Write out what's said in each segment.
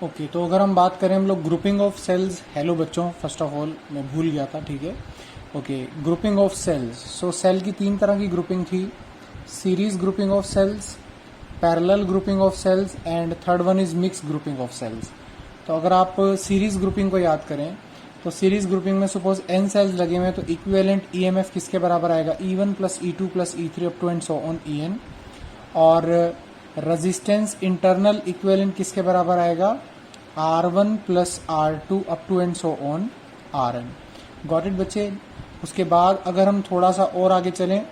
Okay तो अगर हम बात करें हम लोग ग्रुपिंग ऑफ सेल्स, हेलो बच्चों, फर्स्ट ऑफ ऑल मैं भूल गया था, ठीक है। Okay, grouping of cells, so cell की तीन तरह की ग्रुपिंग थी, series grouping of cells, parallel grouping of cells and third one is mix grouping of cells. तो अगर आप सीरीज ग्रुपिंग को याद करें तो सीरीज ग्रुपिंग में सपोज n सेल्स लगे हुए हैं तो इक्विवेलेंट ईएमएफ किसके बराबर आएगा, E1 plus E2 plus E3 up to and so on En। और रेजिस्टेंस इंटरनल इक्विवेलेंट किसके बराबर आएगा, R1 plus R2 up to and so on Rn। Got it बच्चे। उसके बाद अगर हम थोड़ा सा और आगे चलें,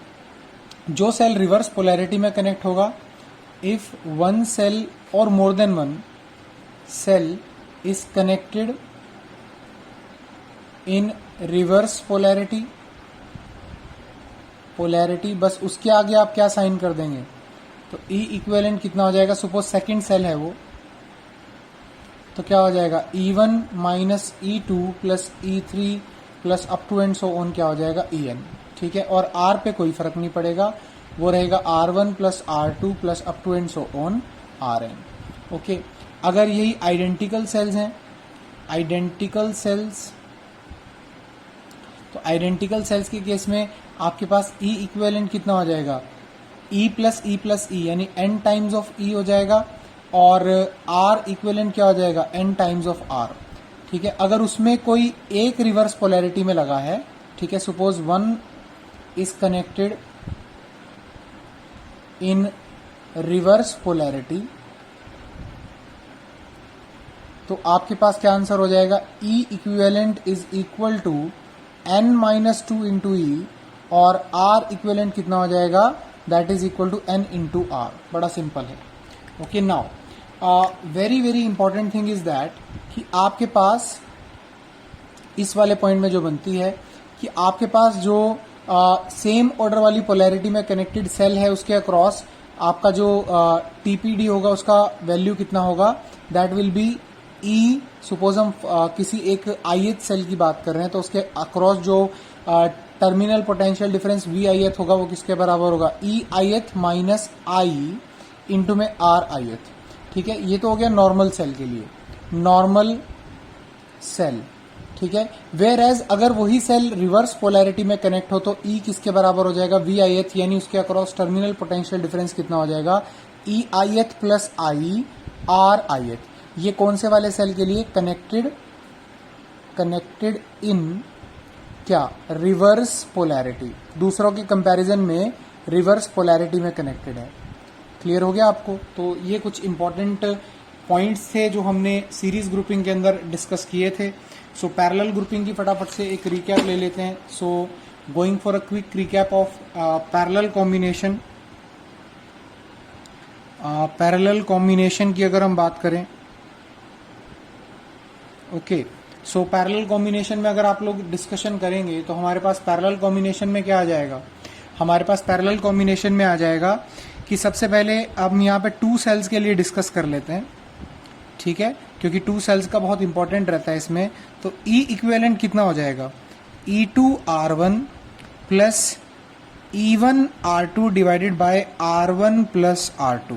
जो सेल रिवर्स पोलैरिटी में कनेक्ट होगा, इफ वन सेल और more than one cell is connected in reverse polarity, बस उसके आगे आप क्या साइन कर देंगे, तो E इक्विवेलेंट कितना हो जाएगा, सपोज सेकंड सेल है वो, तो क्या हो जाएगा E1 minus E2 plus E3 plus up to and so on क्या हो जाएगा En, ठीक है। और R पे कोई फर्क नहीं पड़ेगा, वो रहेगा R1 plus R2 plus up to and so on Rn। Okay, अगर यही आइडेंटिकल सेल्स हैं, आइडेंटिकल सेल्स, तो आइडेंटिकल सेल्स के केस में आपके पास E इक्विवेलेंट कितना हो जाएगा, E प्लस E यानी n टाइम्स ऑफ E हो जाएगा, और R इक्विवेलेंट क्या हो जाएगा, n टाइम्स ऑफ R, ठीक है। अगर उसमें कोई एक रिवर्स पोलैरिटी में लगा है, ठीक है, suppose one is connected in reverse polarity, तो आपके पास क्या आंसर हो जाएगा, E equivalent is equal to n minus two into E, और R इक्विवेलेंट कितना हो जाएगा, that is equal to n into R। बड़ा सिंपल है। Okay, now very very important thing is that कि आपके पास इस वाले पॉइंट में जो बनती है कि आपके पास जो सेम ऑर्डर वाली पोलैरिटी में कनेक्टेड सेल है उसके अक्रॉस आपका जो टीपीडी होगा उसका वैल्यू कितना होगा, that will B E। Suppose हम किसी एक ith सेल की बात कर रहे हैं तो उसके अक्रॉस जो टर्मिनल पोटेंशियल डिफरेंस VIth होगा वो किसके बराबर होगा, EIth माइनस I इंटू में RIth, ठीक है। ये तो हो गया नॉर्मल सेल के लिए, नॉर्मल सेल, ठीक है। वेयर एज अगर वही सेल रिवर्स पोलैरिटी में कनेक्ट हो तो E किसके बराबर हो जाएगा, VIth, यानी उसके अक्रॉस टर्मिनल पोटेंशियल डिफरेंस कितना हो जाएगा, EIth प्लस I RIth। ये कौन से वाले सेल के लिए, कनेक्टेड इन क्या, रिवर्स पोलैरिटी, दूसरों के कंपैरिजन में रिवर्स पोलैरिटी में कनेक्टेड है। क्लियर हो गया आपको। तो ये कुछ इंपॉर्टेंट पॉइंट्स थे जो हमने सीरीज ग्रुपिंग के अंदर डिस्कस किए थे। सो पैरेलल ग्रुपिंग की फटाफट से एक रिकैप ले लेते हैं। So going for a quick recap of parallel combination. Parallel combination की अगर हम बात करें, ओके, सो पैरेलल कॉम्बिनेशन में अगर आप लोग डिस्कशन करेंगे तो हमारे पास पैरेलल कॉम्बिनेशन में क्या आ जाएगा, हमारे पास पैरेलल कॉम्बिनेशन में आ जाएगा कि सबसे पहले अब यहाँ पे टू सेल्स के लिए डिस्कस कर लेते हैं, ठीक है, क्योंकि टू सेल्स का बहुत इंपॉर्टेंट रहता है इसमें। तो E इक्विवेलेंट कितना हो जाएगा, E2 R1 plus E1 R2 divided by R1 plus R2,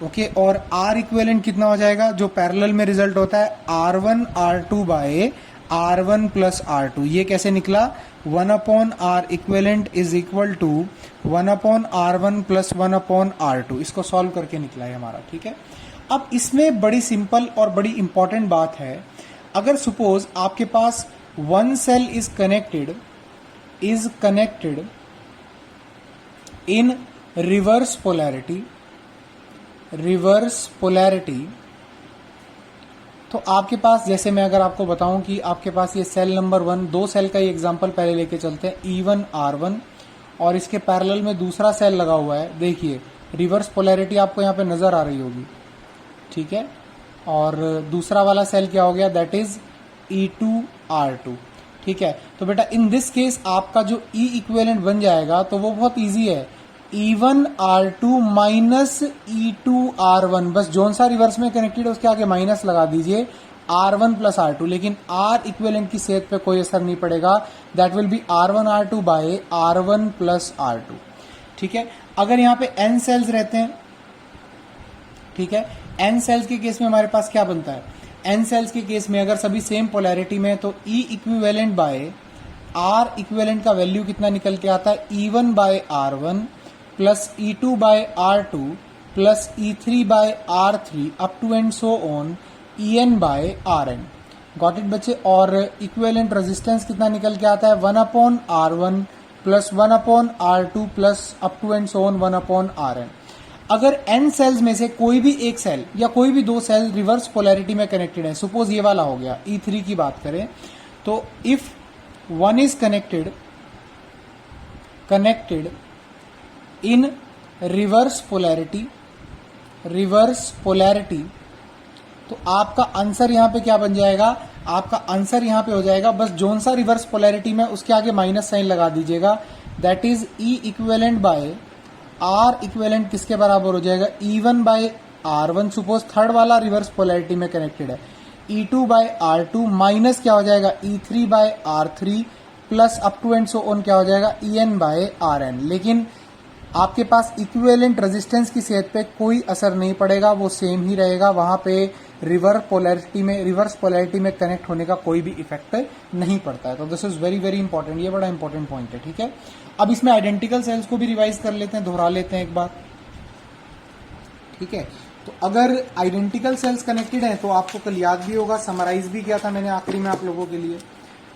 okay. और R इक्विवेलेंट कितना हो जाएगा, जो पैरेलल में रिजल्ट होता है R1 R2 by R1 plus R2। ये कैसे निकला, 1 upon R equivalent is equal to 1 upon R1 plus 1 upon R2। इसको सॉल्व करके निकला है हमारा, ठीक है। अब इसमें बड़ी सिंपल और बड़ी इंपॉर्टेंट बात है, अगर सपोज आपके पास one cell is connected in reverse polarity, तो आपके पास, जैसे मैं अगर आपको बताऊं कि आपके पास ये सेल नंबर 1, दो सेल का ही एग्जांपल पहले लेके चलते हैं, E1 R1, और इसके पैरेलल में दूसरा सेल लगा हुआ है, देखिए रिवर्स पोलैरिटी आपको यहाँ पे नजर आ रही होगी, ठीक है। और दूसरा वाला सेल क्या हो गया, दैट इज E2 R2, ठीक है। तो बेटा इन दिस केस आपका जो E इक्विवेलेंट बन जाएगा तो वो बहुत इजी है, E1 R2 minus E2 R1, बस जोन सा रिवर्स में कनेक्टेड है उसके आगे माइनस लगा दीजिए, R1 प्लस R2, लेकिन R इक्विवेलेंट की सेहत पे कोई असर नहीं पड़ेगा, that will be R1 R2 by R1 plus R2, ठीक है। अगर यहाँ पे n सेल्स रहते हैं, ठीक है, एन सेल्स के केस में हमारे पास क्या बनता है, एन सेल्स के केस में अगर सभी सेम पोलैरिटी में है तो E equivalent by R equivalent का वैल्यू कितना निकल के आता है, E1 by R1 plus E2 by R2 plus E3 by R3 up to and so on En by Rn। Got it बच्चे। और इक्विवेलेंट रेजिस्टेंस कितना निकल के आता है, 1/R1 plus 1/R2 plus up to and so on 1/Rn। अगर n sales में से कोई भी एक सेल या कोई भी दो सेल रिवर्स पोलैरिटी में कनेक्टेड है, सपोज ये वाला हो गया, E3 की बात करें तो if one is connected in reverse polarity, तो आपका आंसर यहां पे क्या बन जाएगा, आपका आंसर यहां पे हो जाएगा, बस जोन सा रिवर्स पोलैरिटी में उसके आगे माइनस साइन लगा दीजिएगा, that is E equivalent by R equivalent किसके बराबर हो जाएगा, E1 by R1, suppose third वाला रिवर्स पोलैरिटी में कनेक्टेड है, E2 बाय R2 माइनस क्या हो जाएगा, E3 by R3 plus up to and so on क्या हो जाएगा, En बाय Rn। लेकिन आपके पास इक्विवेलेंट रेजिस्टेंस की सेहत पे कोई असर नहीं पड़ेगा, वो सेम ही रहेगा, वहां पे रिवर्स पोलैरिटी में कनेक्ट होने का कोई भी इफेक्ट नहीं पड़ता है। तो this is very very important, ये बड़ा इंपॉर्टेंट पॉइंट है, ठीक है। अब इसमें आइडेंटिकल सेल्स को भी रिवाइज कर लेते हैं, दोहरा लेते हैं एक बार, ठीक है। तो अगर आइडेंटिकल सेल्स कनेक्टेड है तो आपको कल याद भी होगा, समराइज भी किया था मैंने आखिरी में आप लोगों के लिए,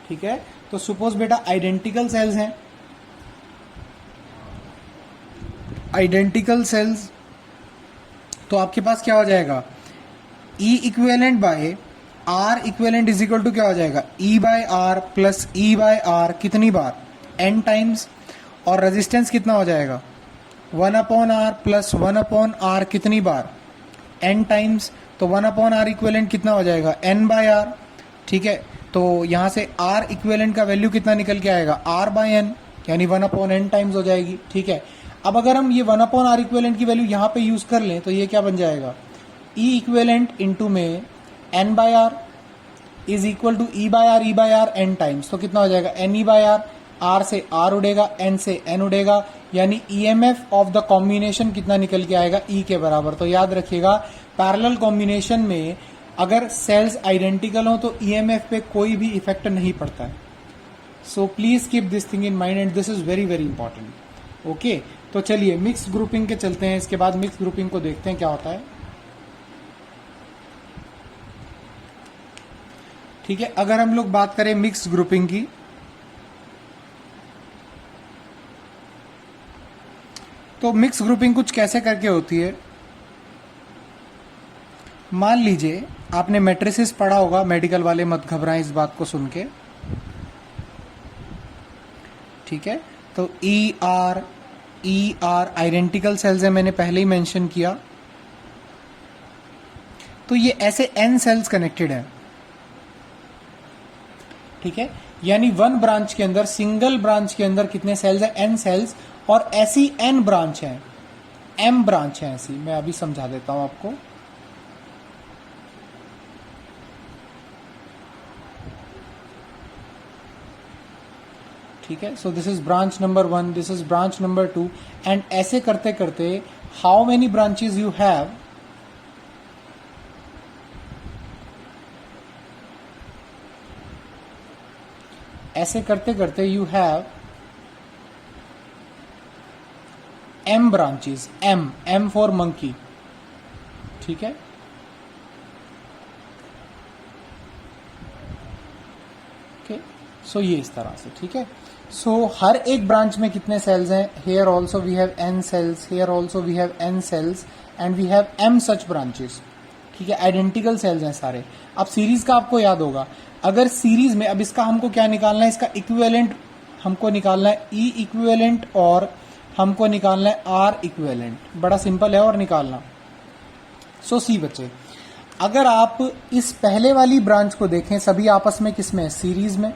ठीक है। तो सपोज बेटा आइडेंटिकल सेल्स हैं, आइडेंटिकल सेल्स तो आपके पास क्या हो जाएगा, E equivalent by R equivalent is equal to क्या हो जाएगा, E by R plus E by R कितनी बार, n टाइम्स, और रेजिस्टेंस कितना हो जाएगा, 1/R प्लस 1/R कितनी बार, n टाइम्स, तो 1/R इक्विवेलेंट कितना हो जाएगा, n बाय R, ठीक है। तो यहां से R इक्विवेलेंट का वैल्यू कितना निकल के आएगा, R बाय n, यानी 1/n टाइम्स हो जाएगी, ठीक है। अब अगर हम ये 1/R इक्विवेलेंट की वैल्यू यहां पे यूज कर लें तो ये क्या बन जाएगा, E इक्विवेलेंट इंटू में n by R is equal to E by R n times, तो कितना हो जाएगा, NE बाय R, R से R उड़ेगा, N से N उड़ेगा, यानी EMF ऑफ द कॉम्बिनेशन कितना निकल के आएगा, E के बराबर। तो याद रखिएगा पैरेलल कॉम्बिनेशन में अगर सेल्स आइडेंटिकल हो तो EMF पे कोई भी इफेक्ट नहीं पड़ता है। So please keep this thing in mind and this is very very important, okay. तो चलिए मिक्स ग्रुपिंग के चलते हैं, इसके बाद मिक्स ग्रुपिंग को देखते हैं क्या होता है, ठीक है। अगर हम लोग बात करें मिक्स ग्रुपिंग की, तो मिक्स ग्रुपिंग कुछ कैसे करके होती है, मान लीजिए आपने मैट्रिसेस पढ़ा होगा, मेडिकल वाले मत घबराएं इस बात को सुन के, ठीक है। तो ई आर आइडेंटिकल सेल्स है, मैंने पहले ही मेंशन किया। तो ये ऐसे n सेल्स कनेक्टेड है, ठीक है। यानी वन ब्रांच के अंदर, सिंगल ब्रांच के अंदर कितने सेल्स है, n सेल्स, और ऐसी n ब्रांच है, m ब्रांच है ऐसी। मैं अभी समझा देता हूं आपको, ठीक है। सो this is branch number 1, this is branch number 2, and ऐसे करते करते how many branches you have, ऐसे करते करते you have m branches, m for monkey, ठीक है। ओके, सो ये इस तरह से, ठीक है। सो हर एक ब्रांच में कितने सेल्स हैं, here also we have n cells, here also we have n cells, and we have m such branches, ठीक है। आइडेंटिकल सेल्स हैं सारे। अब सीरीज का आपको याद होगा, अगर सीरीज में, अब इसका हमको क्या निकालना है, इसका इक्विवेलेंट हमको निकालना है E इक्विवेलेंट, और हमको निकालना है R इक्विवेलेंट। बड़ा सिंपल है और निकालना। सो सी बच्चे, अगर आप इस पहले वाली ब्रांच को देखें, सभी आपस में किस में, सीरीज में।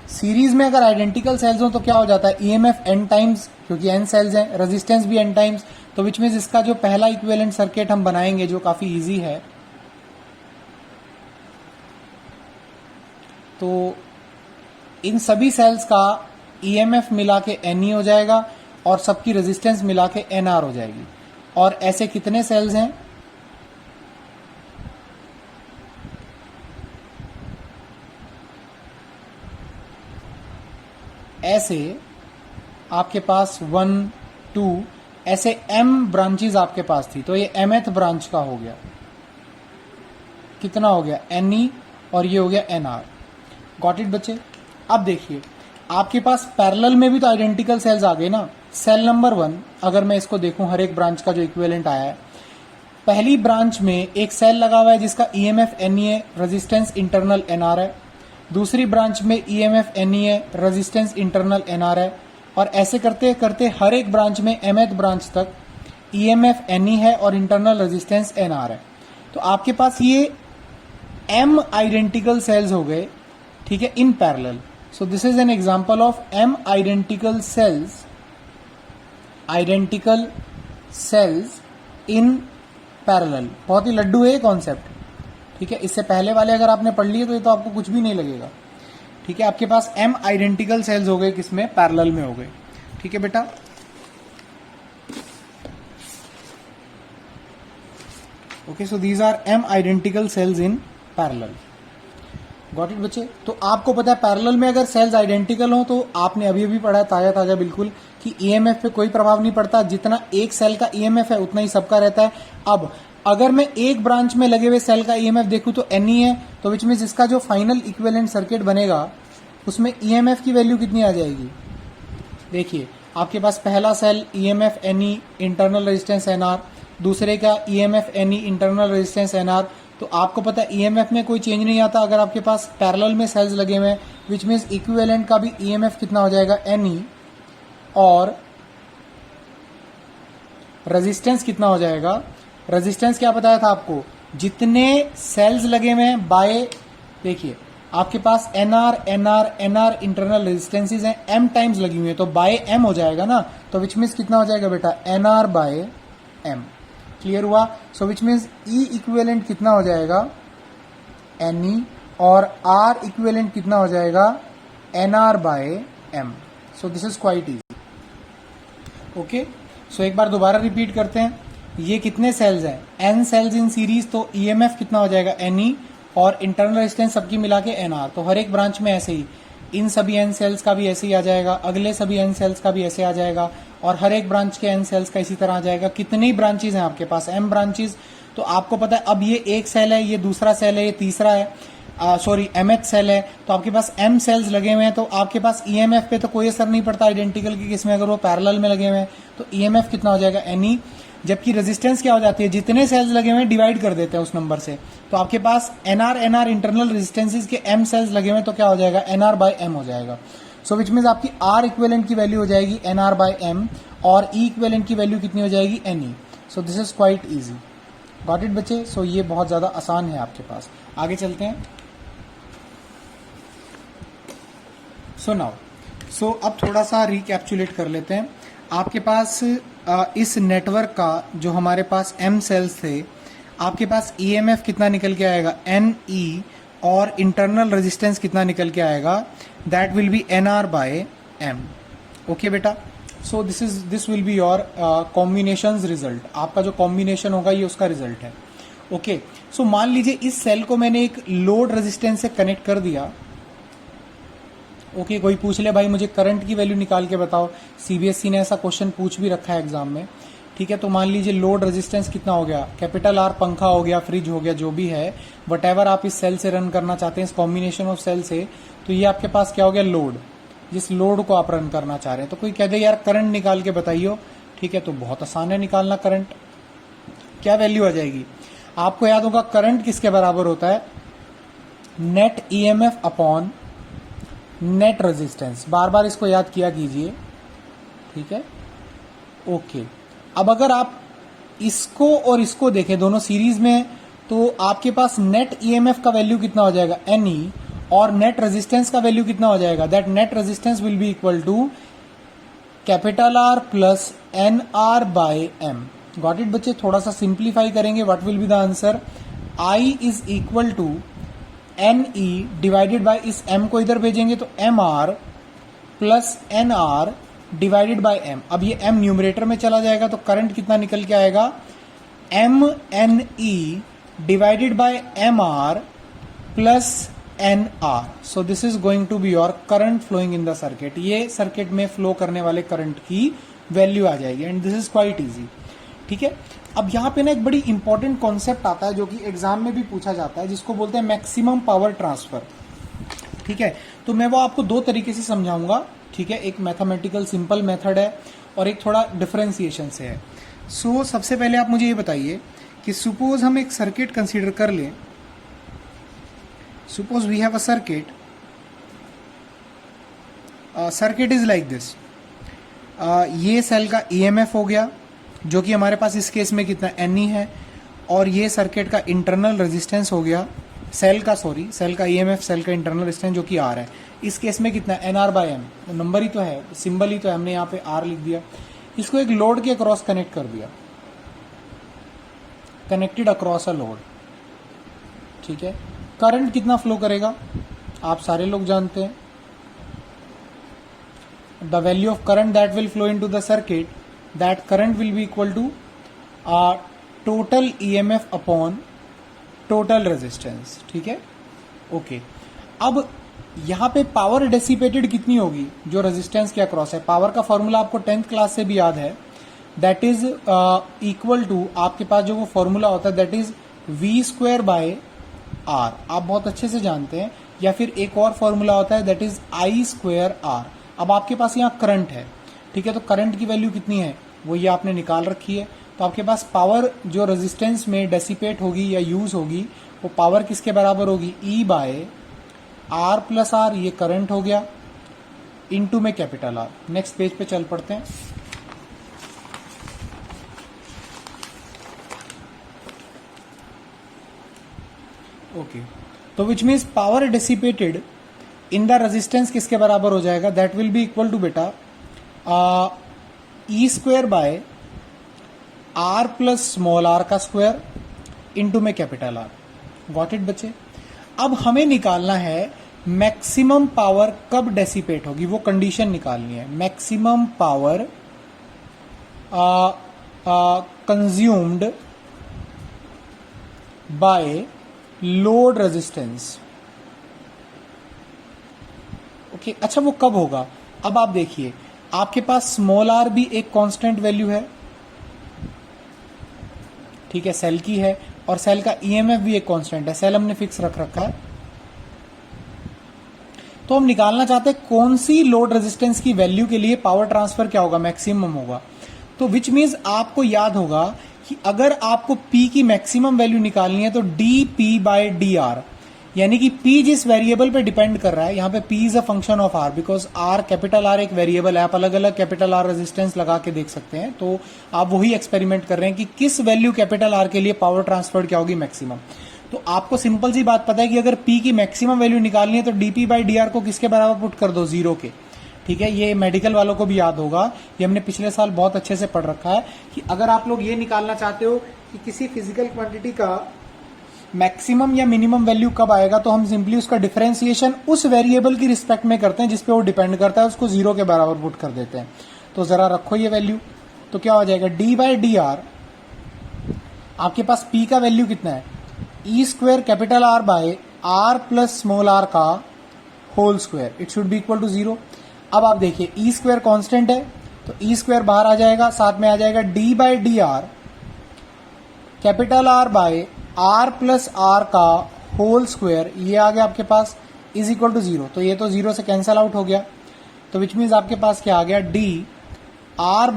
सीरीज में अगर आइडेंटिकल सेल्स हो तो क्या हो जाता है, EMF n टाइम्स, क्योंकि n सेल्स हैं, रेजिस्टेंस भी n टाइम्स, तो विच मीन्स इसका जो पहला इक्विवेलेंट सर्किट हम बनाएंगे जो काफी इजी है, तो इन सभी सेल्स का EMF मिला के NE हो जाएगा और सबकी रेजिस्टेंस मिला के NR हो जाएगी। और ऐसे कितने सेल्स हैं, ऐसे आपके पास 1 2 ऐसे m ब्रांचेस आपके पास थी, तो ये mth ब्रांच का हो गया, कितना हो गया ne, और ये हो गया nr। गॉट इट बच्चे। अब देखिए आपके पास पैरेलल में भी तो आइडेंटिकल सेल्स आ गए ना। सेल नंबर 1 अगर मैं इसको देखूं, हर एक ब्रांच का जो इक्विवेलेंट आया है, पहली ब्रांच में एक सेल लगा हुआ है जिसका EMF Ne है, रेजिस्टेंस इंटरनल NR है। दूसरी ब्रांच में EMF Ne है, रेजिस्टेंस इंटरनल NR है, और ऐसे करते करते हर एक ब्रांच में mth ब्रांच तक EMF Ne है और इंटरनल रेजिस्टेंस NR है। तो आपके पास ये m आइडेंटिकल सेल्स हो गए, ठीक है, in parallel. So this is an example of m identical cells in parallel. बहुत ही लड्डू है ये कॉन्सेप्ट, ठीक है। इससे पहले वाले अगर आपने पढ़ लिए तो ये तो आपको कुछ भी नहीं लगेगा, ठीक है। आपके पास m आइडेंटिकल सेल्स हो गए, किसमें, पैरेलल में हो गए, ठीक है बेटा। Okay, so these are m identical cells in parallel. Got it बच्चे। तो आपको पता है पैरेलल में अगर सेल्स आइडेंटिकल हो तो आपने अभी अभी पढ़ा है ताजा ताजा बिल्कुल कि ईएमएफ पे कोई प्रभाव नहीं पड़ता, जितना एक सेल का ईएमएफ है उतना ही सबका रहता है। अब अगर मैं एक ब्रांच में लगे हुए सेल का ईएमएफ देखूं तो एनई है, तो विच मीन्स इसका जो फाइनल इक्विवेलेंट सर्किट बनेगा उसमें ईएमएफ की वैल्यू कितनी आ जाएगी। देखिए आपके पास पहला cell EMF NE internal resistance NR, दूसरे का EMF NE internal resistance NR. तो आपको पता है ईएमएफ में कोई चेंज नहीं आता अगर आपके पास पैरेलल में सेल्स लगे हुए हैं, विच मीन्स इक्विवेलेंट का भी ईएमएफ कितना हो जाएगा, एनई, और रेजिस्टेंस कितना हो जाएगा। रेजिस्टेंस क्या बताया था आपको, जितने सेल्स लगे हुए हैं बाय, देखिए आपके पास NR NR NR internal resistances हैं, एम टाइम्स लगी हुई है तो बाय एम हो जाएगा ना, तो विच मीन्स कितना हो जाएगा बेटा, एनआर बाय एम। क्लियर हुआ। सो विच मीन्स ई इक्विवेलेंट कितना हो जाएगा, एनई, और आर इक्विवेलेंट कितना हो जाएगा, NR by M. So this is quite easy. Okay, so एक बार दोबारा रिपीट करते हैं। ये कितने सेल्स हैं, एन सेल्स इन सीरीज, तो ईएमएफ कितना हो जाएगा, एनई, और इंटरनल रेजिस्टेंस सबकी मिला के एनआर। तो हर एक ब्रांच में ऐसे ही, इन सभी एन सेल्स का भी ऐसे ही आ जाएगा, अगले सभी एन सेल्स का भी ऐसे आ जाएगा, और हर एक ब्रांच के एन सेल्स का इसी तरह आ जाएगा। कितनी ब्रांचेज हैं आपके पास, एम ब्रांचेज। तो आपको पता है अब ये एक सेल है, ये दूसरा सेल है, ये तीसरा है, सॉरी एमएच सेल है, तो आपके पास एम सेल्स लगे हुए हैं। तो आपके पास ईएमएफ पे तो कोई असर नहीं पड़ता आइडेंटिकल की किसमें, अगर वो पैरेलल में लगे हुए हैं तो ईएमएफ कितना हो जाएगा, एनई। जबकि रेजिस्टेंस क्या हो जाती है, जितने सेल्स लगे हुए हैं डिवाइड कर देते हैं उस नंबर से। तो आपके पास एनआर एनआर इंटरनल रेजिस्टेंसेज के एम सेल्स लगे हुए हैं तो क्या हो जाएगा, एनआर बाय एम हो जाएगा। सो विच मीन्स आपकी आर इक्विवेलेंट की वैल्यू हो जाएगी एनआर बाय एम, और ई इक्विवेलेंट की वैल्यू कितनी हो जाएगी, NE. So this is quite easy. Got it बच्चे। सो ये बहुत ज्यादा आसान है आपके पास। आगे चलते हैं। सो नाउ, सो अब थोड़ा सा रिकैप्चुलेट कर लेते हैं। आपके पास इस नेटवर्क का जो हमारे पास एम सेल्स थे, आपके पास ईएमएफ कितना निकल के आएगा, एनई, और इंटरनल रेजिस्टेंस कितना निकल के आएगा, that will be NR by M. Okay बेटा। So this will be your combinations result. आपका जो कॉम्बिनेशन होगा ये उसका रिजल्ट है। ओके, सो मान लीजिए इस सेल को मैंने एक लोड रेजिस्टेंस से कनेक्ट कर दिया। ओके, कोई पूछ ले भाई मुझे करंट की वैल्यू निकाल के बताओ, सीबीएसई ने ऐसा क्वेश्चन पूछ भी रखा है एग्जाम में, ठीक है। तो मान लीजिए लोड रेजिस्टेंस कितना हो गया, कैपिटल आर, पंखा हो गया, फ्रिज हो गया, जो भी है, वटएवर आप इस सेल से रन करना चाहते हैं, इस कॉम्बिनेशन ऑफ सेल से, तो ये आपके पास क्या हो गया, लोड, जिस लोड को आप रन करना चाह रहे हैं। तो कोई कह दे यार करंट निकाल के बताइयो, ठीक है, तो बहुत आसान है निकालना करंट। क्या वैल्यू आ जाएगी, आपको याद होगा करंट किसके बराबर होता है, net EMF upon net resistance. बार बार इसको याद किया कीजिए, ठीक है। ओके, अब अगर आप इसको और इसको देखें दोनों सीरीज में, तो आपके पास नेट ईएमएफ का वैल्यू कितना हो जाएगा, एनई, और नेट रेजिस्टेंस का वैल्यू कितना हो जाएगा, that net resistance will be equal to capital R plus N are by M. Got it बच्चे। थोड़ा सा सिंप्लीफाई करेंगे, what will be the answer, I is equal to N E divided by, इस m को इधर भेजेंगे तो M R plus N R divided by m। अब ये m न्यूमरेटर में चला जाएगा तो करंट कितना निकल के आएगा, M N E divided by M R plus N R. So this is going to be your current flowing in the circuit. ये सर्किट में फ्लो करने वाले करंट की वैल्यू आ जाएगी and this is quite easy. ठीक है. अब यहाँ पे ना एक बड़ी इंपॉर्टेंट कॉन्सेप्ट आता है जो कि एग्जाम में भी पूछा जाता है, जिसको बोलते हैं मैक्सिमम पावर ट्रांसफर. ठीक है. तो मैं वो आपको दो तरीके से समझाऊंगा. ठीक है. एक मैथमेटिकल सिंपल मेथड है और एक थोड़ा डिफरेंशिएशन से है. सो सबसे पहले आप मुझे ये बताइए कि सपोज हम एक सर्किट कंसीडर कर लें. Suppose we have a circuit. Circuit is like this. ये सेल का ईएमएफ हो गया जो कि हमारे पास इस केस में कितना Ni है, और ये सर्किट का इंटरनल रेजिस्टेंस हो गया सेल का ईएमएफ, सेल का इंटरनल रेजिस्टेंस जो कि R है. इस केस में कितना NR/M. नंबर ही तो है, सिंबल ही तो है, हमने यहाँ पे R लिख दिया. इसको एक लोड के अक्रॉस कनेक्ट कर दिया, कनेक्टेड अक्रॉस अ लोड. ठीक है. करंट कितना फ्लो करेगा आप सारे लोग जानते हैं. The value of current that will flow into the circuit, that current will be equal to total EMF upon total resistance. ठीक है. ओके. अब यहां पे पावर डेसिपेटेड कितनी होगी जो रेजिस्टेंस के अक्रॉस है. पावर का फॉर्मूला आपको 10th क्लास से भी याद है. दैट इज इक्वल टू, आपके पास जो वो फॉर्मूला होता है दैट इज V²/R. आप बहुत अच्छे से जानते हैं. या फिर एक और फॉर्मूला होता है दैट इज I²R. अब आपके पास यहाँ करंट है. ठीक है. तो करंट की वैल्यू कितनी है वो ये आपने निकाल रखी है. तो आपके पास पावर जो रेजिस्टेंस में डेसिपेट होगी या यूज होगी वो पावर किसके बराबर होगी, E/R+R. ये करंट हो गया इनटू में कैपिटल R. नेक्स्ट पेज पे चल पड़ते हैं. ओके. तो which means power dissipated in the resistance किसके बराबर हो जाएगा, that will be equal to बेटा E²/R प्लस स्मॉल r का स्क्वायर इंटू में कैपिटल R. गॉट इट बच्चे. अब हमें निकालना है मैक्सिमम पावर कब डेसिपेट होगी, वो कंडीशन निकालनी है. Maximum power consumed by load resistance. Okay. अच्छा वो कब होगा. अब आप देखिए आपके पास स्मॉल r भी एक कांस्टेंट वैल्यू है. ठीक है. सेल की है और सेल का ईएमएफ भी एक कांस्टेंट है. सेल हमने फिक्स रख रखा है. तो हम निकालना चाहते हैं कौन सी लोड रेजिस्टेंस की वैल्यू के लिए पावर ट्रांसफर क्या होगा, मैक्सिमम होगा. तो विच मीन्स आपको याद होगा कि अगर आपको P की मैक्सिमम वैल्यू निकालनी है तो dP/dR, यानी कि P जिस वेरिएबल पे डिपेंड कर रहा है, यहाँ पे P is a function of R because R capital R एक वेरिएबल है. आप अलग अलग कैपिटल R रेजिस्टेंस लगा के देख सकते हैं. तो आप वही एक्सपेरिमेंट कर रहे हैं कि किस वैल्यू कैपिटल R के लिए पावर ट्रांसफर क्या होगी, मैक्सिमम. तो आपको सिंपल सी बात पता है कि अगर P की मैक्सिमम वैल्यू निकालनी है तो dP/dR को किसके बराबर पुट कर दो, 0 के. ठीक है. ये मेडिकल वालों को भी याद होगा, ये हमने पिछले साल बहुत अच्छे से पढ़ रखा है कि अगर आप लोग ये निकालना चाहते हो कि किसी फिजिकल क्वांटिटी का मैक्सिमम या मिनिमम वैल्यू कब आएगा, तो हम सिंपली उसका डिफरेंशिएशन उस वेरिएबल की रिस्पेक्ट में करते हैं जिसपे वो डिपेंड करता है, उसको 0 के बराबर पुट कर देते हैं. तो जरा रखो ये वैल्यू. तो क्या हो जाएगा, d/dr. आपके पास P का वैल्यू कितना है, E² capital R/R plus small r का whole square. It should be equal to 0. अब आप देखिए E² कांस्टेंट है तो E² बाहर आ जाएगा, साथ में आ जाएगा d/dr capital R/R plus R का होल स्क्वायर. ये आ गया आपके पास इज इक्वल टू 0. तो ये तो 0 से कैंसल आउट हो गया. तो विच मीन्स आपके पास क्या आ गया, d/R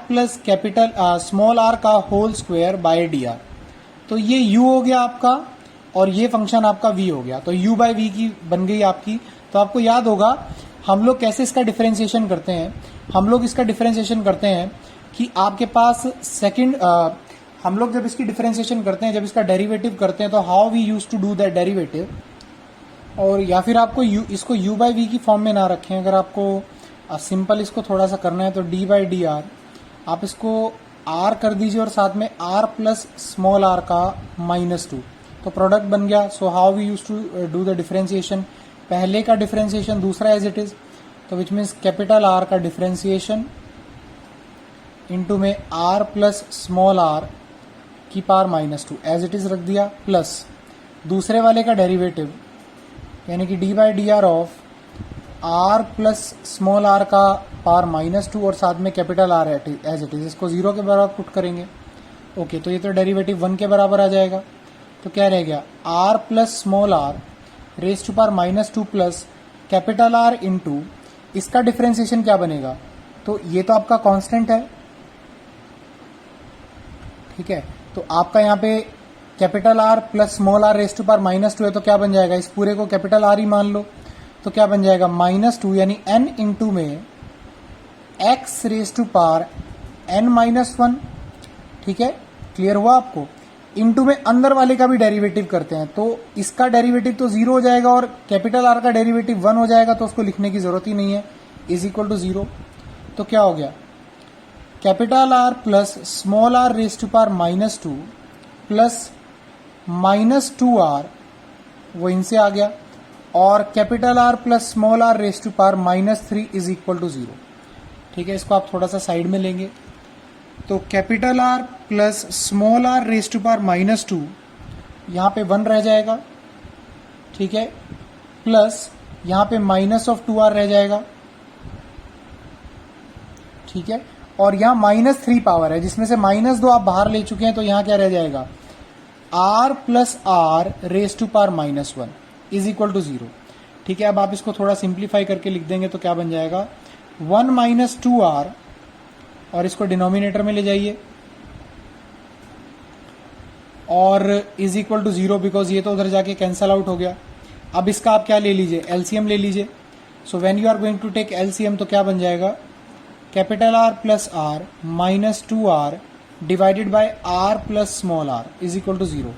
plus capital small r का होल स्क्वायर बाय dr. तो ये u हो गया आपका और ये फंक्शन आपका v हो गया. तो u/v की बन गई आपकी. तो आपको याद होगा हम लोग कैसे इसका डिफरेंशिएशन करते हैं. हम लोग इसका डिफरेंशिएशन करते हैं कि आपके पास सेकंड हम लोग जब इसकी डिफरेंशिएशन करते हैं, जब इसका डेरिवेटिव करते हैं, तो how we use to do that derivative. और या फिर आपको इसको u/v की फॉर्म में ना रखें, अगर आपको सिंपल इसको थोड़ा सा करना है तो d/dr आप इसको r कर दीजिए और साथ में r प्लस स्मॉल r का -2. तो प्रोडक्ट बन गया. So how we use to do the differentiation, पहले का डिफरेंशिएशन दूसरा एज इट इज. तो विच मीन्स कैपिटल R का डिफरेंशिएशन इनटू में r प्लस स्मॉल r की पावर -2 एज इट इज रख दिया, प्लस दूसरे वाले का डेरिवेटिव यानी कि d by d R of R plus small r का पावर -2 और साथ में capital R as it is, इसको 0 के बराबर पुट करेंगे। ओके, तो ये तो डेरिवेटिव 1 के बराबर आ जाएगा। तो क्या रह गया, R plus small r raise to power -2 plus capital R into, इसका डिफरेंशिएशन क्या बनेगा, तो ये तो आपका कांस्टेंट है, ठीक है। तो आपका यहाँ पे capital R plus small r raise to power -2 है, तो क्या बन जाएगा, इस पूरे को कैपिटल आर ही मान लो, तो क्या बन जाएगा -2 यानी n इंटू में x raise to power n-1, ठीक है, क्लियर हुआ आपको। इंटू में अंदर वाले का भी डेरिवेटिव करते हैं, तो इसका डेरिवेटिव तो 0 हो जाएगा और कैपिटल आर का डेरिवेटिव 1 हो जाएगा, तो उसको लिखने की जरूरत ही नहीं है, इज इक्वल टू 0। तो क्या हो गया, capital R plus small r raise to power -2 plus -2r, वो इनसे आ गया, और capital R plus small r raise to power -3 is equal to 0, ठीक है। इसको आप थोड़ा सा साइड में लेंगे, तो capital R plus small r raise to power -2, यहाँ पे 1 रह जाएगा, ठीक है, प्लस यहाँ पे -2r रह जाएगा, ठीक है, और यहाँ -3 पावर है जिसमें से -2 आप बाहर ले चुके हैं, तो यहाँ क्या रह जाएगा, r plus R raise to power -1 is equal to 0, ठीक है। अब आप इसको थोड़ा सिंप्लीफाई करके लिख देंगे तो क्या बन जाएगा, 1 - 2r, और इसको डिनोमिनेटर में ले जाइए, और इज इक्वल टू 0, बिकॉज ये तो उधर जाके कैंसल आउट हो गया। अब इसका आप क्या ले लीजिए, एलसीएम ले लीजिए। So when you are going to take LCM, तो क्या बन जाएगा, capital R plus R -2r divided by R plus small r is equal to 0।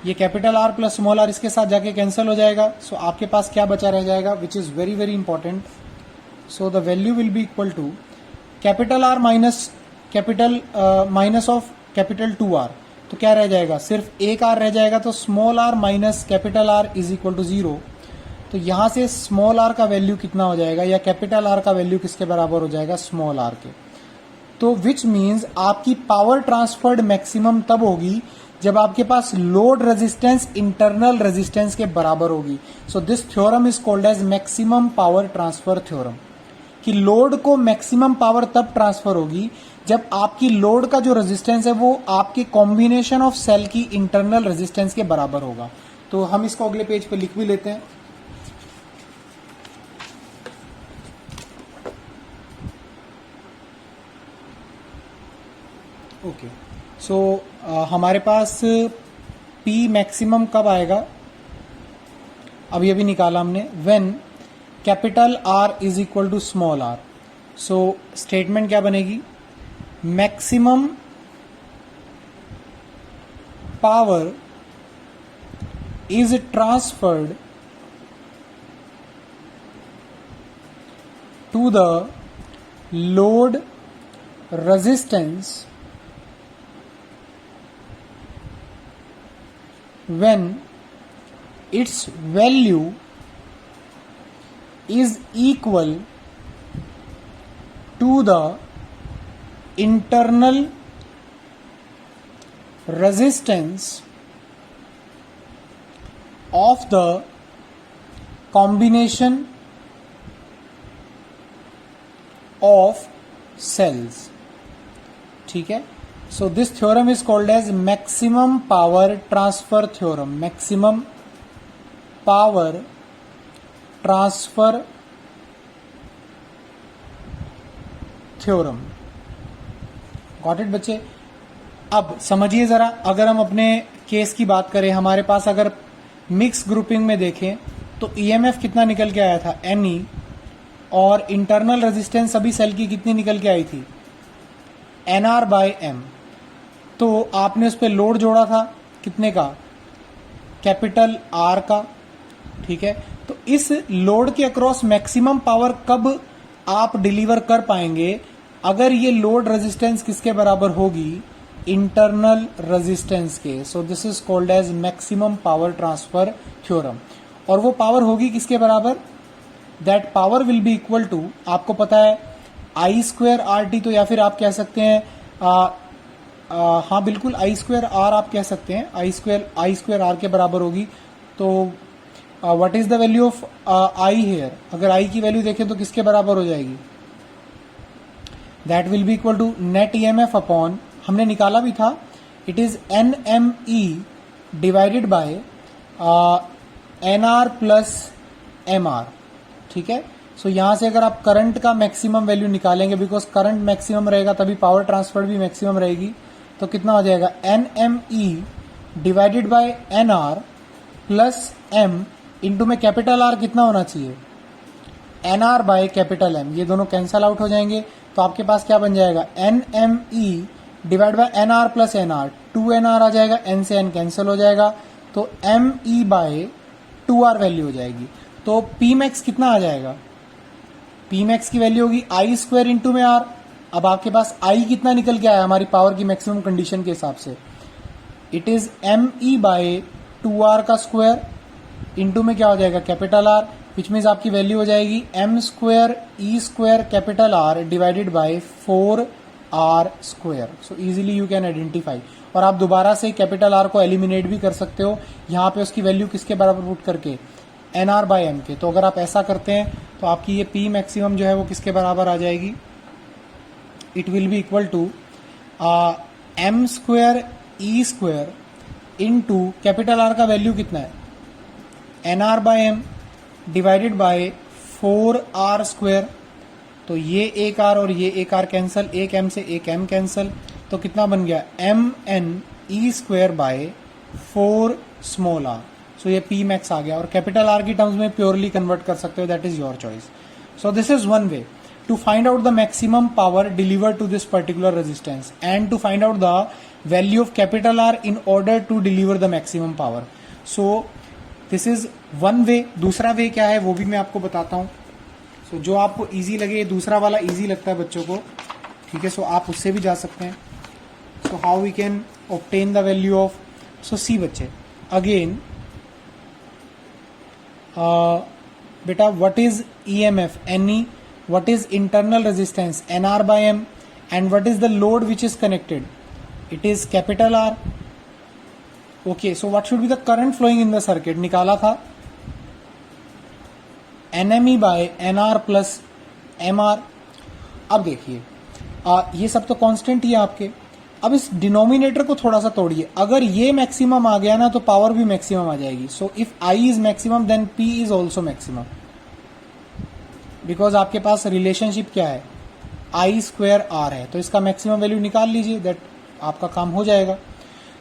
ये capital R plus small r इसके साथ जाके कैंसिल हो जाएगा। सो आपके पास क्या बचा रह जाएगा, which is very very important. So the value will be equal to capital R minus capital minus of capital 2r, तो क्या रह जाएगा, सिर्फ एक आर रह जाएगा, तो small r minus capital R is equal to 0। तो यहां से स्मॉल आर का वैल्यू कितना हो जाएगा, या कैपिटल आर का वैल्यू किसके बराबर हो जाएगा, स्मॉल आर के। तो विच मीन्स आपकी पावर ट्रांसफर्ड मैक्सिमम तब होगी जब आपके पास लोड रेजिस्टेंस इंटरनल रेजिस्टेंस के बराबर होगी। So this theorem is called as maximum power transfer theorem, कि लोड को मैक्सिमम पावर तब ट्रांसफर होगी जब आपकी लोड का जो रेजिस्टेंस है वो आपके कॉम्बिनेशन ऑफ सेल की इंटरनल रेजिस्टेंस के बराबर होगा। तो हम इसको अगले पेज पे लिख भी लेते हैं। ओके, सो हमारे पास P मैक्सिमम कब आएगा, अभी अभी निकाला हमने, when capital R is equal to small r। सो स्टेटमेंट क्या बनेगी, maximum power is transferred to the load resistance when its value is equal to the internal resistance of the combination of cells, ठीक है। So this theorem is called as maximum power transfer theorem. Maximum power transfer theorem. Got it बच्चे। अब समझिए जरा, अगर हम अपने case की बात करें, हमारे पास अगर मिक्स ग्रुपिंग में देखें तो ईएमएफ कितना निकल के आया था, NE, और इंटरनल रेजिस्टेंस सभी सेल की कितनी निकल के आई थी, NR/M। तो आपने उस पर लोड जोड़ा था कितने का, कैपिटल R का, ठीक है। तो इस लोड के अक्रॉस मैक्सिमम पावर कब आप डिलीवर कर पाएंगे, अगर ये लोड रेजिस्टेंस किसके बराबर होगी, इंटरनल रेजिस्टेंस के। So this is called as maximum power transfer theorem. और वो पावर होगी किसके बराबर, that power will be equal to, आपको पता है I² RT, तो या फिर आप कह सकते हैं हाँ बिल्कुल I² R आप कह सकते हैं, I² R के बराबर होगी। तो what is the value of I here, अगर आई की वैल्यू देखें तो किसके बराबर हो जाएगी, that will be equal to net EMF upon, हमने निकाला भी था, it is N M E divided by N R plus M R. ठीक है, सो यहां से अगर आप करंट का मैक्सिमम वैल्यू निकालेंगे, बिकॉज करंट मैक्सिमम रहेगा तभी पावर ट्रांसफर भी मैक्सिमम रहेगी, तो कितना हो जाएगा, N M E divided by N R plus M into में कैपिटल आर कितना होना चाहिए, N are by capital M, ये दोनों कैंसल आउट हो जाएंगे, तो आपके पास क्या बन जाएगा, N M E divide by N R plus N R, 2nr आ जाएगा, एन से एन कैंसिल हो जाएगा, तो M E by 2r value हो जाएगी। तो पी मैक्स कितना आ जाएगा, पी मैक्स की वैल्यू होगी आई स्क्वायर इंटू में आर। अब आपके पास आई कितना निकल के आया हमारी पावर की मैक्सिमम कंडीशन के हिसाब से, it is M E by 2r का स्क्वायर इंटू में क्या हो जाएगा, कैपिटल आर, विच मीन्स आपकी वैल्यू हो जाएगी M square E square capital R divided by 4r square. So easily you can identify, और आप दोबारा से कैपिटल आर को एलिमिनेट भी कर सकते हो यहाँ पे उसकी वैल्यू किसके बराबर पुट करके, एन आर बाय एम के। तो अगर आप ऐसा करते हैं तो आपकी ये पी मैक्सिमम जो है वो किसके बराबर आ जाएगी, it will be equal to M square E square into capital R का वैल्यू कितना है, N are by M divided by 4r square. तो ये एक आर और ये एक आर कैंसल, एक एम से एक एम कैंसल, तो कितना बन गया, M N E square by 4 small R. So ये पी मैक्स आ गया, और कैपिटल आर की टर्म्स में प्योरली कन्वर्ट कर सकते हो, that is your choice. So this is one way to find out the maximum power delivered to this particular resistance and to find out the value of capital R in order to deliver the maximum power. So this is one वे। दूसरा वे क्या है वो भी मैं आपको बताता हूँ। सो जो आपको इजी लगे, दूसरा वाला इजी लगता है बच्चों को, ठीक है, सो आप उससे भी जा सकते हैं। So how we can obtain the value of, so see बच्चे अगेन बेटा, what is EMF N E, what is internal resistance N are by M, and what is the load which is connected, it is capital R. Okay, so what should be the current flowing in the circuit, निकाला था NME by N R plus M R. अब देखिए ये सब तो constant ही है आपके। अब इस डिनोमिनेटर को थोड़ा सा तोड़िए, अगर ये मैक्सिमम आ गया ना तो पावर भी मैक्सिमम आ जाएगी। So if I is maximum then P is also maximum, because आपके पास रिलेशनशिप क्या है, आई स्क्वायर आर है, तो इसका मैक्सिमम वैल्यू निकाल लीजिए, दैट आपका काम हो जाएगा।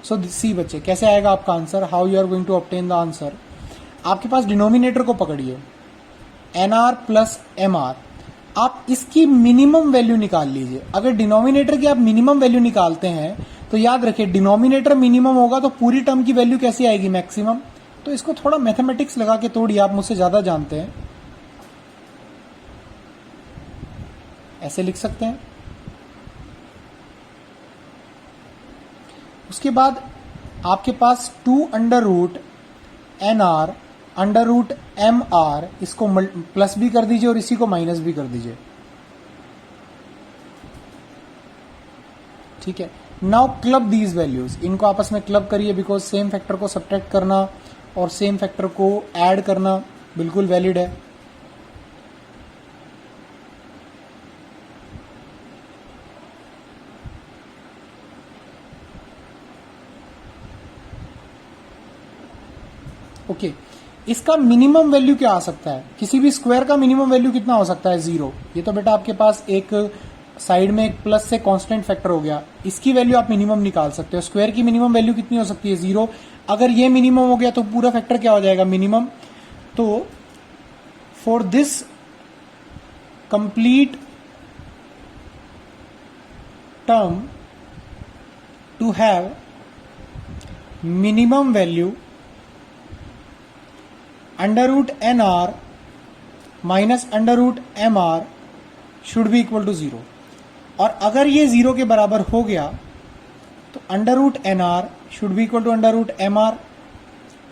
सो सी बच्चे, कैसे आएगा आपका answer, how you are going to obtain the answer. आपके पास डिनोमिनेटर को पकड़िए, N R plus M R, आप इसकी मिनिमम वैल्यू निकाल लीजिए। अगर डिनोमिनेटर की आप मिनिमम वैल्यू निकालते हैं तो याद रखिए डिनोमिनेटर मिनिमम होगा तो पूरी टर्म की वैल्यू कैसी आएगी, मैक्सिमम। तो इसको थोड़ा मैथमेटिक्स लगा के तोड़िए, आप मुझसे ज्यादा जानते हैं, ऐसे लिख सकते हैं। उसके बाद आपके पास 2 under root N R under root M are, इसको प्लस भी कर दीजिए और इसी को माइनस भी कर दीजिए, ठीक है। नाउ क्लब दीज वैल्यूज, इनको आपस में क्लब करिए, बिकॉज सेम फैक्टर को सब्ट्रैक्ट करना और सेम फैक्टर को ऐड करना बिल्कुल वैलिड है। ओके, इसका मिनिमम वैल्यू क्या आ सकता है, किसी भी स्क्वायर का मिनिमम वैल्यू कितना हो सकता है, 0। ये तो बेटा आपके पास एक साइड में एक प्लस से कांस्टेंट फैक्टर हो गया, इसकी वैल्यू आप मिनिमम निकाल सकते हो। स्क्वायर की मिनिमम वैल्यू कितनी हो सकती है, 0। अगर ये मिनिमम हो गया तो पूरा फैक्टर क्या हो जाएगा, मिनिमम। तो for this complete term to have minimum value under root N R minus under root M R should be equal to 0। और अगर ये 0 के बराबर हो गया तो under root N R should be equal to under root M R,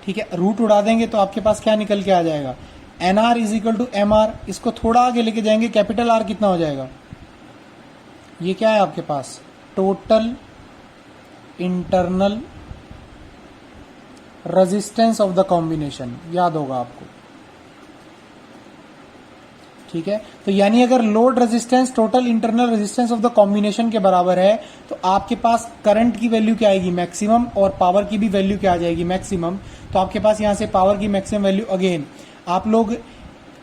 ठीक है। रूट उड़ा देंगे तो आपके पास क्या निकल के आ जाएगा, n r is equal to m are. इसको थोड़ा आगे लेके जाएंगे, कैपिटल आर कितना हो जाएगा, ये क्या है आपके पास, total internal resistance of the combination, याद होगा आपको, ठीक है। तो यानी अगर load resistance total internal resistance of the combination के बराबर है तो आपके पास करंट की वैल्यू क्या आएगी, मैक्सिमम, और पावर की भी वैल्यू क्या आ जाएगी, मैक्सिमम। तो आपके पास यहां से पावर की मैक्सिमम वैल्यू, अगेन आप लोग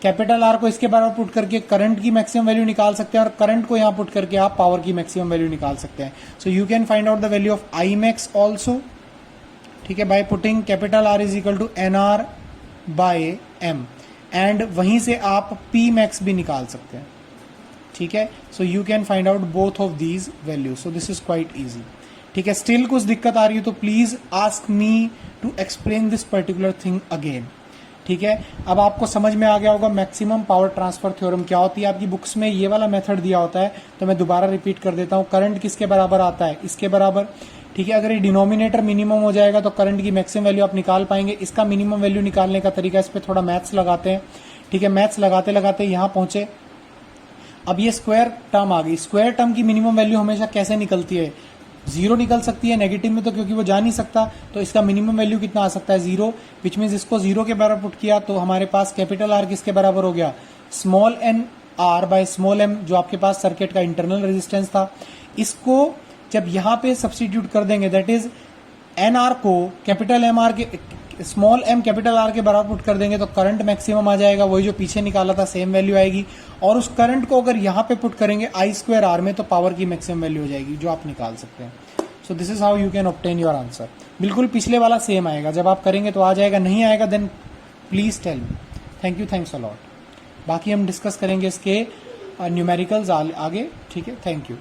कैपिटल आर को इसके बराबर पुट करके करंट की मैक्सिमम वैल्यू निकाल सकते हैं और करंट को यहां पुट करके आप पावर की मैक्सिमम वैल्यू निकाल सकते हैं। So you can find out the value of I max also, ठीक है, by putting capital R is equal to n are by M, and वहीं से आप पी मैक्स भी निकाल सकते हैं, ठीक है। So you can find out both of these value, so this is quite easy, ठीक है। स्टिल कुछ दिक्कत आ रही है तो please ask me to explain this particular thing again, ठीक है। अब आपको समझ में आ गया होगा मैक्सिमम पावर ट्रांसफर थ्योरम क्या होती है। आपकी बुक्स में ये वाला मेथड दिया होता है, तो मैं दोबारा रिपीट कर देता हूं। करंट किसके बराबर आता है, इसके बराबर, ठीक है। अगर ये डिनोमिनेटर मिनिमम हो जाएगा तो करंट की मैक्सिमम वैल्यू आप निकाल पाएंगे। इसका मिनिमम वैल्यू निकालने का तरीका, इस पर थोड़ा मैथ्स लगाते हैं, ठीक है। मैथ्स लगाते लगाते यहां पहुंचे, अब ये स्क्वायर टर्म आ गई। स्क्वायर टर्म की मिनिमम वैल्यू हमेशा कैसे निकलती है, जीरो निकल सकती है नेगेटिव में, तो क्योंकि वो जा नहीं सकता तो इसका मिनिमम वैल्यू कितना आ सकता है, जीरो, विच मीन्स इसको जीरो के बराबर पुट किया तो हमारे पास कैपिटल आर किसके बराबर हो गया, small n are by small m, जो आपके पास सर्किट का इंटरनल रेजिस्टेंस था। इसको जब यहां पे सब्सटीट्यूट कर देंगे, दैट इज एन आर को कैपिटल एम आर के, स्मॉल एम कैपिटल आर के बराबर पुट कर देंगे तो करंट मैक्सिमम आ जाएगा, वही जो पीछे निकाला था सेम वैल्यू आएगी। और उस करंट को अगर यहां पे पुट करेंगे आई स्क्वायर आर में तो पावर की मैक्सिमम वैल्यू हो जाएगी, जो आप निकाल सकते हैं। सो this is how you can obtain your answer. बिल्कुल पिछले वाला सेम आएगा, जब आप करेंगे तो आ जाएगा, नहीं आएगा then please tell me. Thank you, thanks a lot. बाकी हम डिस्कस करेंगे इसके न्यूमेरिकल्स आगे, ठीक है। Thank you.